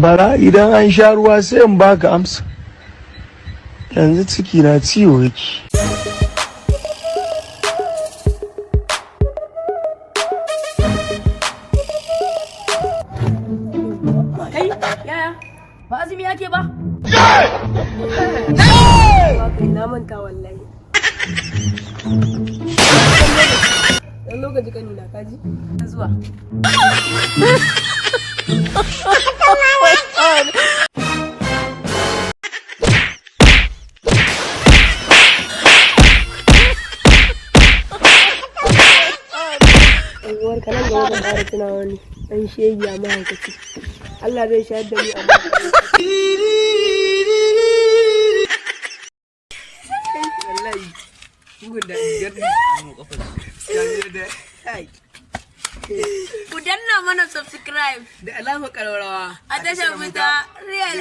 bara idan an sha ruwa sai in baka amsa. Yanzu ciki na ciwo yake. Kai, yaya, ba azumi ake ba? Na manta wallahi. Dan lokaci kani na kaji? Zuwa. Uwar kanan ga wajen fara tunawa ne, ɗan shege a mahaukaci. Allah zai shayar da ni a mahaukaci. Wallahi, bugun da biyar ne a mu kafar. Ku danna mana subscribe da alamar ƙararrawa a tashar mu ta Real